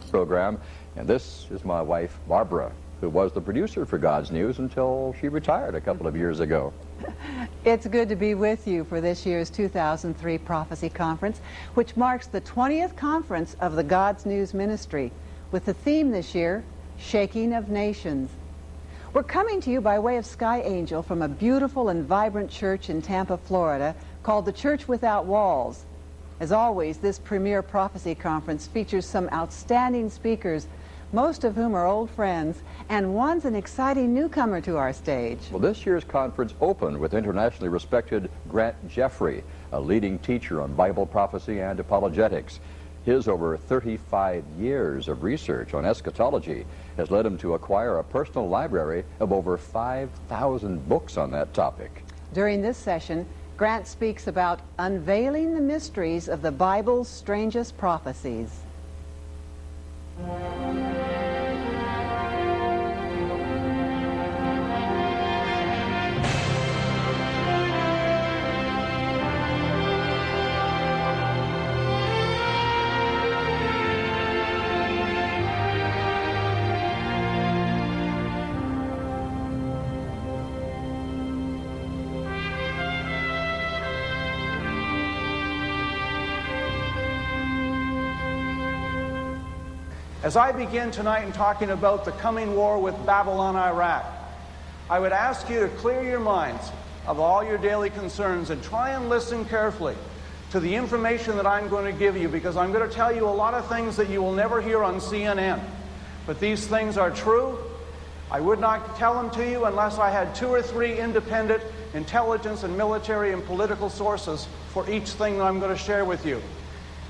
program. And this is my wife, Barbara, who was the producer for God's News until she retired a couple of years ago. It's good to be with you for this year's 2003 Prophecy Conference, which marks the 20th conference of the God's News Ministry, with the theme this year, Shaking of Nations. We're coming to you by way of SkyAngel from a beautiful and vibrant church in Tampa, Florida, called the Church Without Walls. As always, this premier prophecy conference features some outstanding speakers, most of whom are old friends, and one's an exciting newcomer to our stage. Well, this year's conference opened with internationally respected Grant Jeffrey, a leading teacher on Bible prophecy and apologetics. His over 35 years of research on eschatology has led him to acquire a personal library of over 5,000 books on that topic. During this session, Grant speaks about unveiling the mysteries of the Bible's strangest prophecies. As I begin tonight in talking about the coming war with Babylon, Iraq, I would ask you to clear your minds of all your daily concerns and try and listen carefully to the information that I'm going to give you, because I'm going to tell you a lot of things that you will never hear on CNN. But these things are true. I would not tell them to you unless I had 2 or 3 independent intelligence and military and political sources for each thing that I'm going to share with you.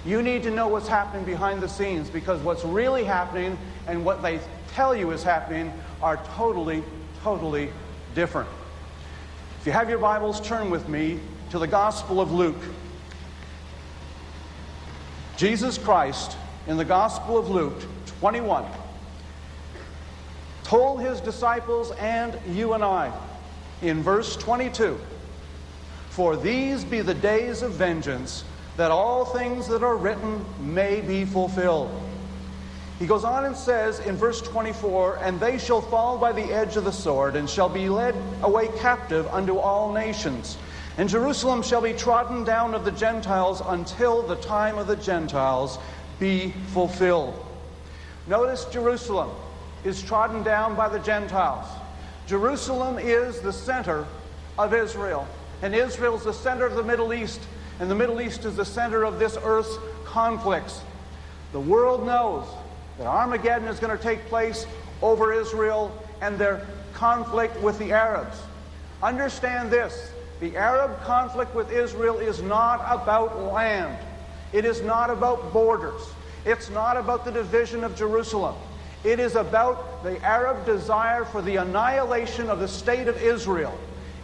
You need to know what's happening behind the scenes, because what's really happening and what they tell you is happening are totally, totally different. If you have your Bibles, turn with me to the Gospel of Luke. Jesus Christ, in the Gospel of Luke 21, told his disciples and you and I, in verse 22, "For these be the days of vengeance, that all things that are written may be fulfilled." He goes on and says in verse 24, "And they shall fall by the edge of the sword, and shall be led away captive unto all nations. And Jerusalem shall be trodden down of the Gentiles until the time of the Gentiles be fulfilled." Notice Jerusalem is trodden down by the Gentiles. Jerusalem is the center of Israel, and Israel is the center of the Middle East. And the Middle East is the center of this earth's conflicts. The world knows that Armageddon is going to take place over Israel and their conflict with the Arabs. Understand this: the Arab conflict with Israel is not about land. It is not about borders. It's not about the division of Jerusalem. It is about the Arab desire for the annihilation of the state of Israel.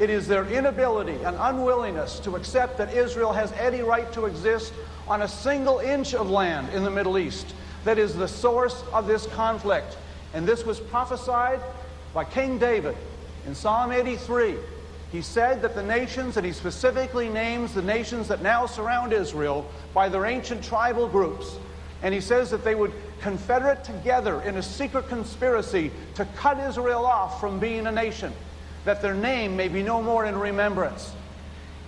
It is their inability and unwillingness to accept that Israel has any right to exist on a single inch of land in the Middle East that is the source of this conflict. And this was prophesied by King David in Psalm 83. He said that the nations, and he specifically names the nations that now surround Israel by their ancient tribal groups. And he says that they would confederate together in a secret conspiracy to cut Israel off from being a nation, that their name may be no more in remembrance.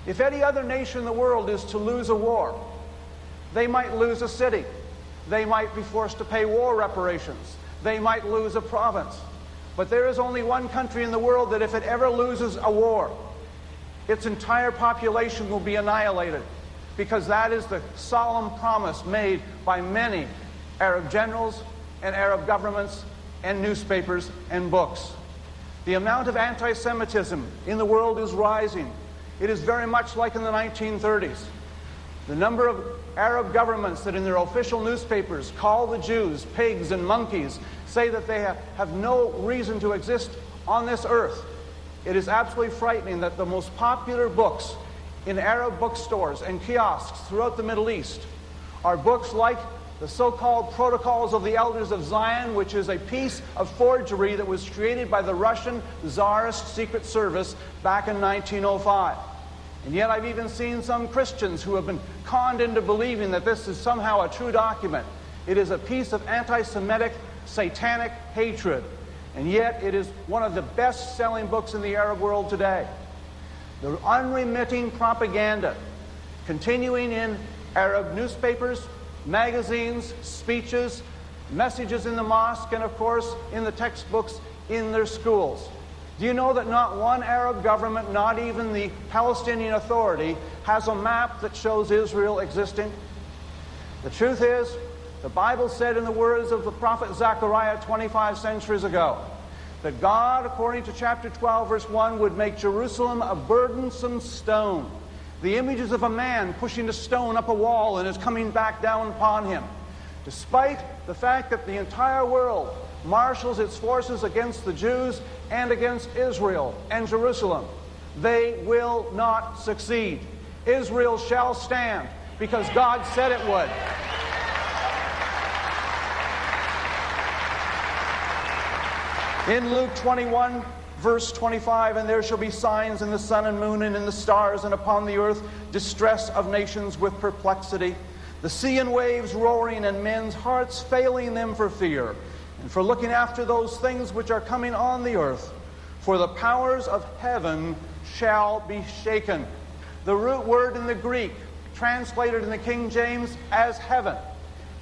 If any other nation in the world is to lose a war, they might lose a city. They might be forced to pay war reparations. They might lose a province. But there is only one country in the world that if it ever loses a war, its entire population will be annihilated, because that is the solemn promise made by many Arab generals and Arab governments and newspapers and books. The amount of anti-Semitism in the world is rising. It is very much like in the 1930s. The number of Arab governments that in their official newspapers call the Jews pigs and monkeys, say that they have no reason to exist on this earth. It is absolutely frightening that the most popular books in Arab bookstores and kiosks throughout the Middle East are books like the so-called Protocols of the Elders of Zion, which is a piece of forgery that was created by the Russian Tsarist Secret Service back in 1905. And yet I've even seen some Christians who have been conned into believing that this is somehow a true document. It is a piece of anti-Semitic, satanic hatred. And yet it is one of the best-selling books in the Arab world today. The unremitting propaganda continuing in Arab newspapers, magazines, speeches, messages in the mosque, and of course in the textbooks in their schools. Do you know that not one Arab government, not even the Palestinian Authority, has a map that shows Israel existing? The truth is, the Bible said in the words of the prophet Zechariah 25 centuries ago, that God, according to chapter 12, verse 1, would make Jerusalem a burdensome stone. The images of a man pushing a stone up a wall and is coming back down upon him. Despite the fact that the entire world marshals its forces against the Jews and against Israel and Jerusalem, they will not succeed. Israel shall stand because God said it would. In Luke 21, verse 25, and there shall be signs in the sun and moon and in the stars, and upon the earth distress of nations with perplexity, the sea and waves roaring, and men's hearts failing them for fear, and for looking after those things which are coming on the earth. For the powers of heaven shall be shaken. The root word in the Greek, translated in the King James as heaven,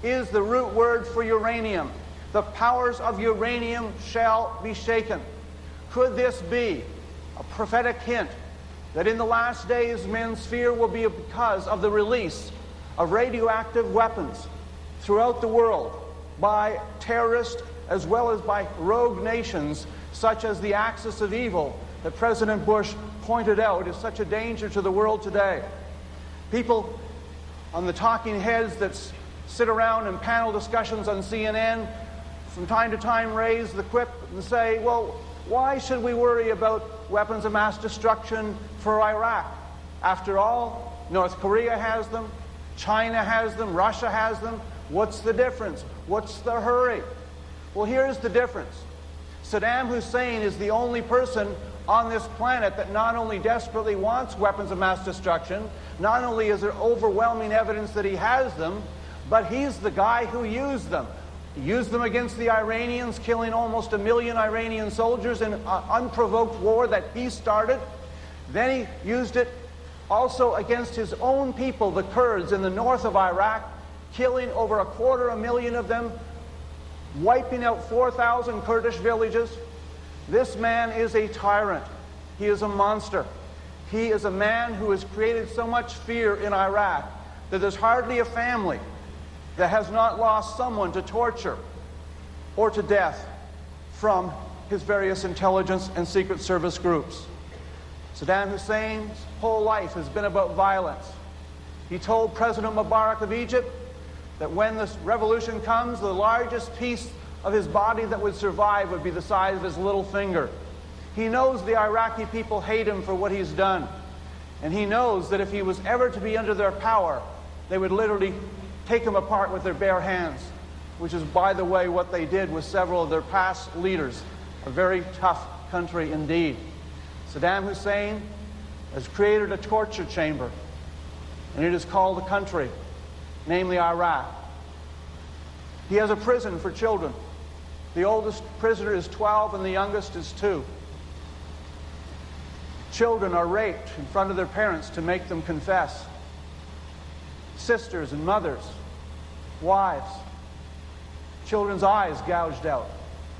is the root word for uranium. The powers of uranium shall be shaken. Could this be a prophetic hint that in the last days men's fear will be because of the release of radioactive weapons throughout the world by terrorists as well as by rogue nations such as the axis of evil that President Bush pointed out is such a danger to the world today? People on the talking heads that sit around in panel discussions on CNN from time to time raise the quip and say, well, why should we worry about weapons of mass destruction for Iraq? After all, North Korea has them, China has them, Russia has them. What's the difference? What's the hurry? Well, here's the difference. Saddam Hussein is the only person on this planet that not only desperately wants weapons of mass destruction, not only is there overwhelming evidence that he has them, but he's the guy who used them. He used them against the Iranians, killing almost 1 million Iranian soldiers in an unprovoked war that he started. Then he used it also against his own people, the Kurds in the north of Iraq, killing over 250,000 of them, wiping out 4,000 Kurdish villages. This man is a tyrant. He is a monster. He is a man who has created so much fear in Iraq that there's hardly a family that has not lost someone to torture or to death from his various intelligence and secret service groups. Saddam Hussein's whole life has been about violence. He told President Mubarak of Egypt that when this revolution comes, the largest piece of his body that would survive would be the size of his little finger. He knows the Iraqi people hate him for what he's done. And he knows that if he was ever to be under their power, they would literally take him apart with their bare hands, which is, by the way, what they did with several of their past leaders. A very tough country indeed. Saddam Hussein has created a torture chamber, and it is called a country, namely Iraq. He has a prison for children. The oldest prisoner is 12 and the youngest is 2. Children are raped in front of their parents to make them confess. Sisters and mothers, wives, children's eyes gouged out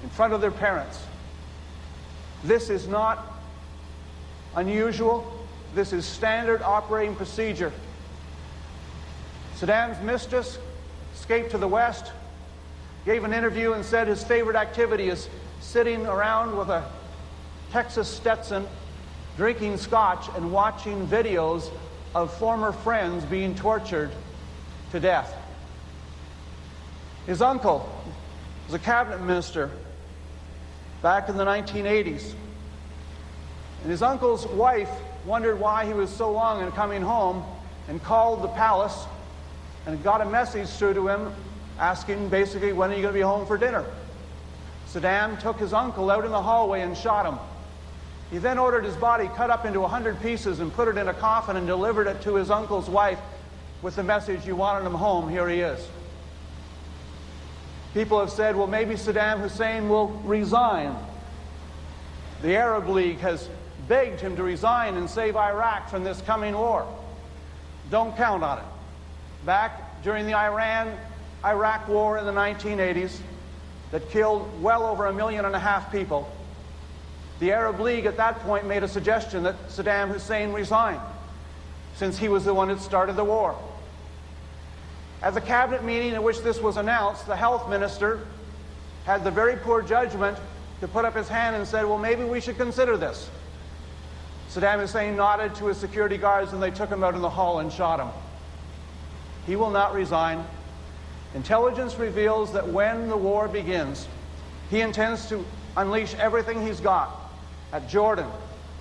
in front of their parents. This is not unusual. This is standard operating procedure. Saddam's mistress escaped to the West, gave an interview and said his favorite activity is sitting around with a Texas Stetson, drinking scotch and watching videos of former friends being tortured to death. His uncle was a cabinet minister back in the 1980s. And his uncle's wife wondered why he was so long in coming home and called the palace and got a message through to him asking basically, when are you going to be home for dinner? Saddam took his uncle out in the hallway and shot him. He then ordered his body cut up into 100 pieces and put it in a coffin and delivered it to his uncle's wife with the message, you wanted him home, here he is. People have said, well, maybe Saddam Hussein will resign. The Arab League has begged him to resign and save Iraq from this coming war. Don't count on it. Back during the Iran-Iraq war in the 1980s that killed well over 1.5 million people, the Arab League at that point made a suggestion that Saddam Hussein resign, since he was the one that started the war. At the cabinet meeting in which this was announced, the health minister had the very poor judgment to put up his hand and said, well, maybe we should consider this. Saddam Hussein nodded to his security guards and they took him out in the hall and shot him. He will not resign. Intelligence reveals that when the war begins, he intends to unleash everything he's got at Jordan,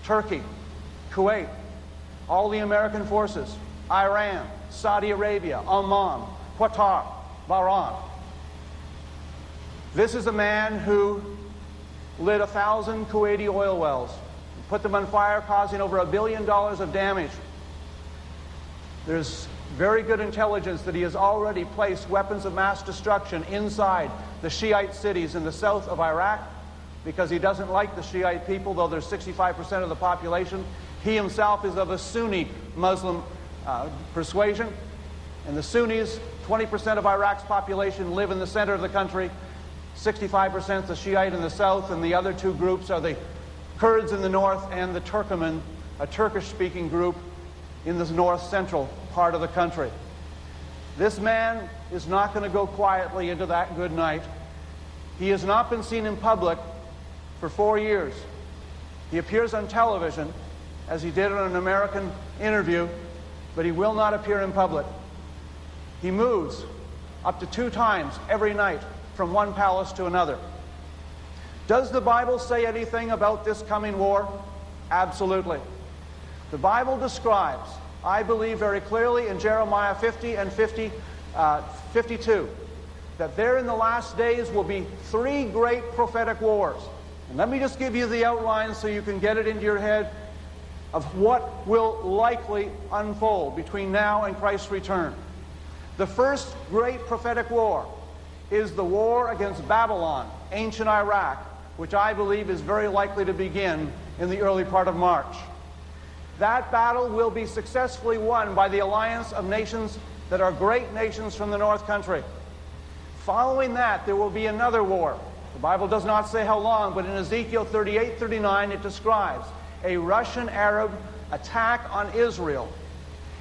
Turkey, Kuwait, all the American forces, Iran, Saudi Arabia, Oman, Qatar, Bahrain. This is a man who lit 1,000 Kuwaiti oil wells, put them on fire, causing over $1 billion of damage. There's very good intelligence that he has already placed weapons of mass destruction inside the Shiite cities in the south of Iraq, because he doesn't like the Shiite people, though there's 65% of the population. He himself is of a Sunni Muslim persuasion, and the Sunnis, 20% of Iraq's population, live in the center of the country. 65% the Shiite in the south, and the other two groups are the Kurds in the north and the Turkoman, a Turkish-speaking group in the north-central part of the country. This man is not going to go quietly into that good night. He has not been seen in public for 4 years. He appears on television, as he did in an American interview, but he will not appear in public. He moves up to 2 times every night from one palace to another. Does the Bible say anything about this coming war? Absolutely. The Bible describes, I believe very clearly in Jeremiah 50 and 52, that there in the last days will be 3 great prophetic wars. And let me just give you the outline so you can get it into your head of what will likely unfold between now and Christ's return. The first great prophetic war is the war against Babylon, ancient Iraq, which I believe is very likely to begin in the early part of March. That battle will be successfully won by the alliance of nations that are great nations from the North Country. Following that, there will be another war. The Bible does not say how long, but in Ezekiel 38:39 it describes a Russian-Arab attack on Israel.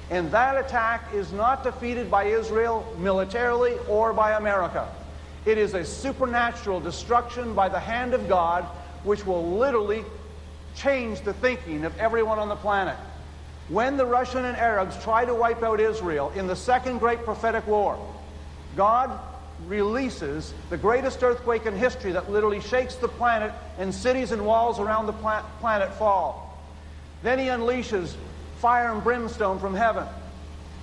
And that attack is not defeated by Israel militarily or by America. It is a supernatural destruction by the hand of God, which will literally change the thinking of everyone on the planet. When the Russian and Arabs try to wipe out Israel in the second great prophetic war, God releases the greatest earthquake in history that literally shakes the planet, and cities and walls around the planet fall. Then he unleashes fire and brimstone from heaven.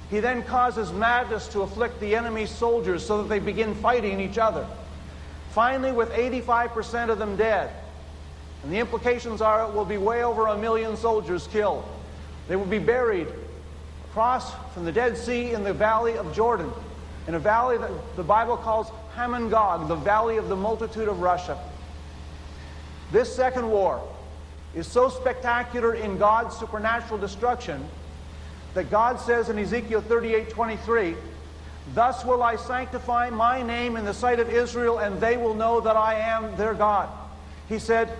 He then causes madness to afflict the enemy's soldiers so that they begin fighting each other. Finally, with 85% of them dead, and the implications are it will be way over 1 million soldiers killed. They will be buried across from the Dead Sea in the valley of Jordan, in a valley that the Bible calls Hamon-Gog, the valley of the multitude of Russia. This second war is so spectacular in God's supernatural destruction that God says in Ezekiel 38:23, "Thus will I sanctify my name in the sight of Israel, and they will know that I am their God." He said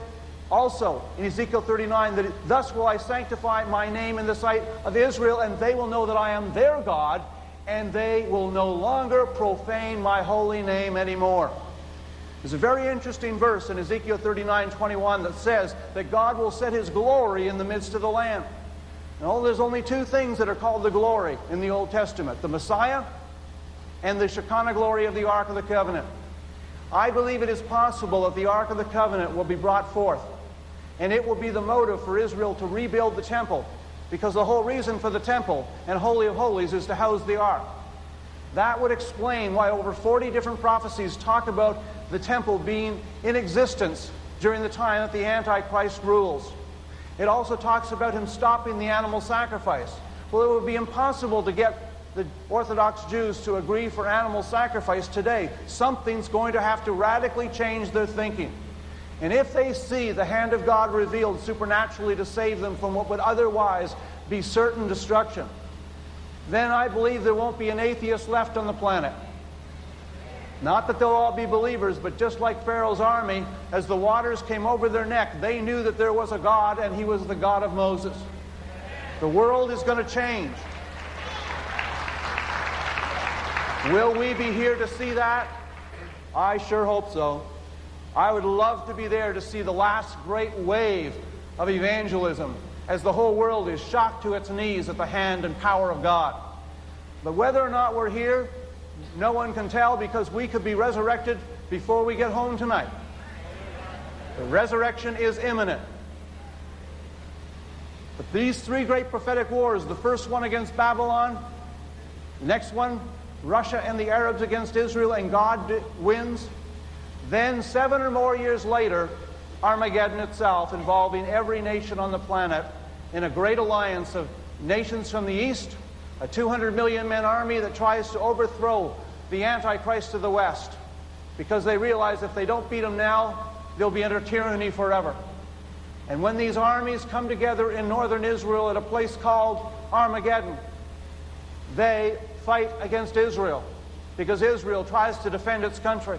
also in Ezekiel 39 that, "Thus will I sanctify my name in the sight of Israel, and they will know that I am their God, and they will no longer profane my holy name anymore." There's a very interesting verse in Ezekiel 39:21 that says that God will set his glory in the midst of the land. No, there's only 2 things that are called the glory in the Old Testament: the Messiah and the Shekinah glory of the Ark of the Covenant. I believe it is possible that the Ark of the Covenant will be brought forth, and it will be the motive for Israel to rebuild the temple, because the whole reason for the temple and Holy of Holies is to house the Ark. That would explain why over 40 different prophecies talk about the temple being in existence during the time that the Antichrist rules. It also talks about him stopping the animal sacrifice. Well, it would be impossible to get the Orthodox Jews to agree for animal sacrifice today, something's going to have to radically change their thinking. And if they see the hand of God revealed supernaturally to save them from what would otherwise be certain destruction, then I believe there won't be an atheist left on the planet. Not that they'll all be believers, but just like Pharaoh's army, as the waters came over their neck, they knew that there was a God, and he was the God of Moses. The world is going to change. Will we be here to see that? I sure hope so. I would love to be there to see the last great wave of evangelism as the whole world is shocked to its knees at the hand and power of God. But whether or not we're here, no one can tell, because we could be resurrected before we get home tonight. The resurrection is imminent. But these three great prophetic wars, the first one against Babylon, the next one, Russia and the Arabs against Israel, and God wins. Then 7 or more years later, Armageddon itself, involving every nation on the planet in a great alliance of nations from the east, a 200 million man army that tries to overthrow the Antichrist of the West, because they realize if they don't beat him now, they'll be under tyranny forever. And when these armies come together in northern Israel at a place called Armageddon, they fight against Israel, because Israel tries to defend its country.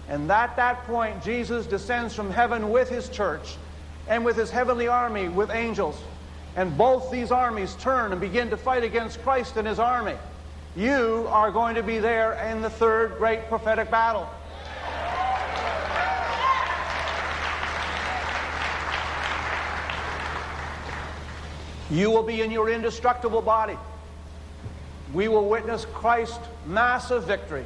And at that point, Jesus descends from heaven with his church and with his heavenly army with angels. And both these armies turn and begin to fight against Christ and his army. You are going to be there in the third great prophetic battle. You will be in your indestructible body. We will witness Christ's massive victory.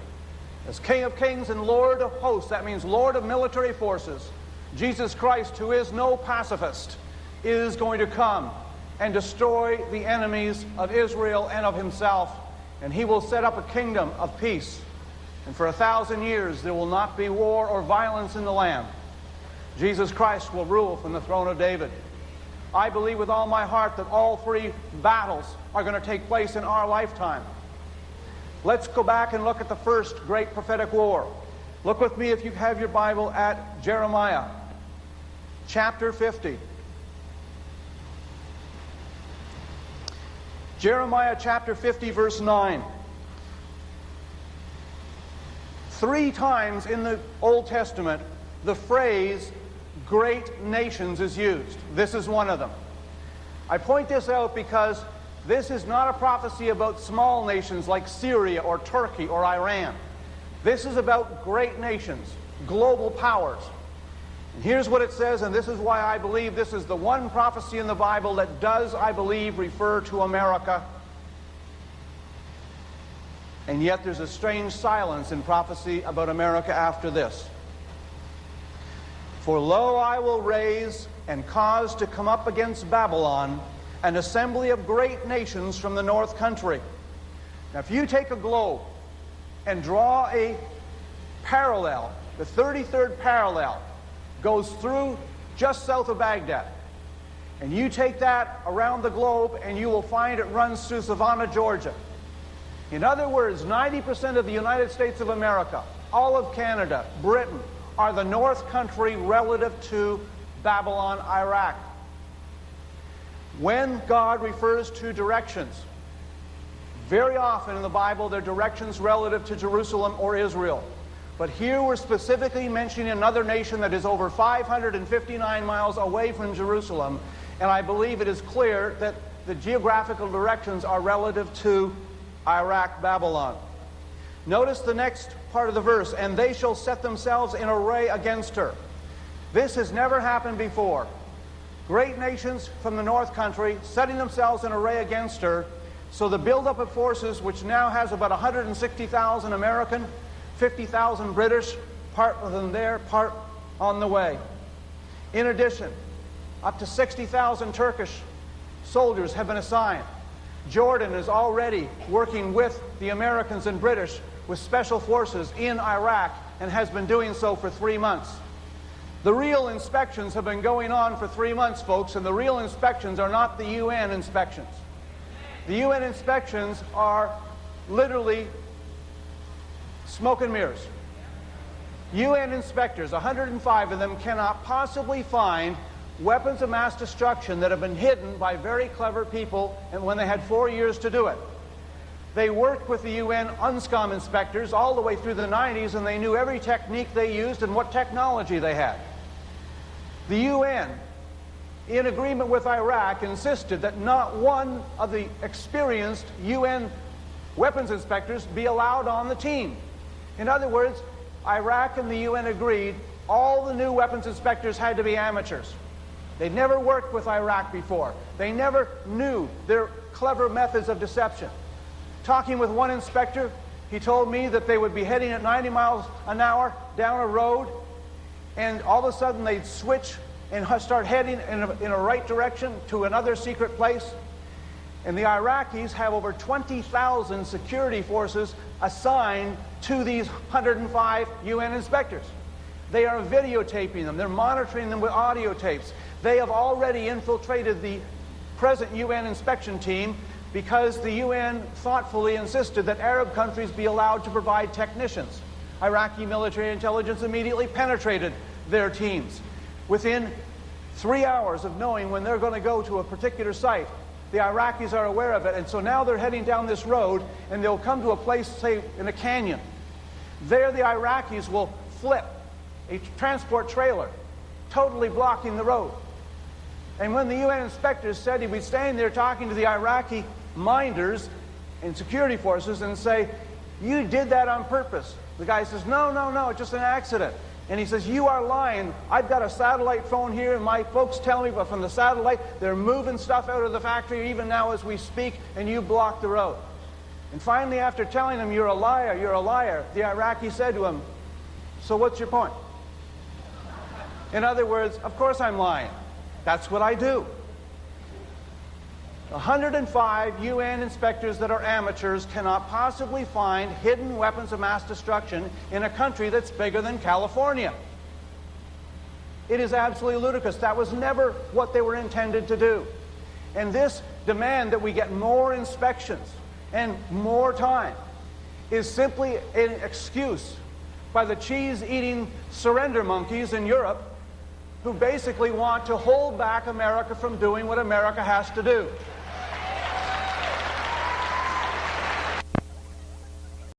As King of Kings and Lord of Hosts, that means Lord of military forces, Jesus Christ, who is no pacifist, is going to come and destroy the enemies of Israel and of himself. And he will set up a kingdom of peace. And for 1,000 years there will not be war or violence in the land. Jesus Christ will rule from the throne of David. I believe with all my heart that all three battles are going to take place in our lifetime. Let's go back and look at the first great prophetic war. Look with me, if you have your Bible, at Jeremiah chapter 50. Jeremiah chapter 50, verse 9. 3 times in the Old Testament, the phrase great nations is used. This is one of them. I point this out because this is not a prophecy about small nations like Syria or Turkey or Iran. This is about great nations, global powers. And here's what it says, and this is why I believe this is the one prophecy in the Bible that does, I believe, refer to America. And yet there's a strange silence in prophecy about America after this. For lo, I will raise and cause to come up against Babylon an assembly of great nations from the north country. Now, if you take a globe and draw a parallel, the 33rd parallel goes through just south of Baghdad. And you take that around the globe and you will find it runs through Savannah, Georgia. In other words, 90% of the United States of America, all of Canada, Britain, are the north country relative to Babylon, Iraq. When God refers to directions, very often in the Bible they're directions relative to Jerusalem or Israel. But here we're specifically mentioning another nation that is over 559 miles away from Jerusalem, and I believe it is clear that the geographical directions are relative to Iraq, Babylon. Notice the next part of the verse, and they shall set themselves in array against her. This has never happened before. Great nations from the north country setting themselves in array against her. So the buildup of forces, which now has about 160,000 American, 50,000 British, part of them there, part on the way. In addition, up to 60,000 Turkish soldiers have been assigned. Jordan is already working with the Americans and British with special forces in Iraq and has been doing so for 3 months. The real inspections have been going on for 3 months, folks, and the real inspections are not the UN inspections. The UN inspections are literally smoke and mirrors. UN inspectors, 105 of them, cannot possibly find weapons of mass destruction that have been hidden by very clever people, and when they had 4 years to do it. They worked with the UN UNSCOM inspectors all the way through the 90s, and they knew every technique they used and what technology they had. The UN, in agreement with Iraq, insisted that not one of the experienced UN weapons inspectors be allowed on the team. In other words, Iraq and the UN agreed all the new weapons inspectors had to be amateurs. They'd never worked with Iraq before. They never knew their clever methods of deception. Talking with one inspector, he told me that they would be heading at 90 miles an hour down a road, and all of a sudden they'd switch and start heading in a right direction to another secret place. And the Iraqis have over 20,000 security forces assigned to these 105 UN inspectors. They are videotaping them. They're monitoring them with audio tapes. They have already infiltrated the present UN inspection team because the UN thoughtfully insisted that Arab countries be allowed to provide technicians. Iraqi military intelligence immediately penetrated their teams. Within 3 hours of knowing when they're going to go to a particular site, the Iraqis are aware of it, and so now they're heading down this road, and they'll come to a place, say, in a canyon. There the Iraqis will flip a transport trailer, totally blocking the road. And when the UN inspectors said he'd be staying there talking to the Iraqi minders and security forces and say, "You did that on purpose," the guy says, no, it's just an accident. And he says, "You are lying. I've got a satellite phone here, and my folks tell me, but from the satellite, they're moving stuff out of the factory even now as we speak, and you blocked the road." And finally, after telling him, you're a liar, the Iraqi said to him, "So what's your point?" In other words, of course I'm lying. That's what I do. 105 UN inspectors that are amateurs cannot possibly find hidden weapons of mass destruction in a country that's bigger than California. It is absolutely ludicrous. That was never what they were intended to do. And this demand that we get more inspections and more time is simply an excuse by the cheese-eating surrender monkeys in Europe who basically want to hold back America from doing what America has to do.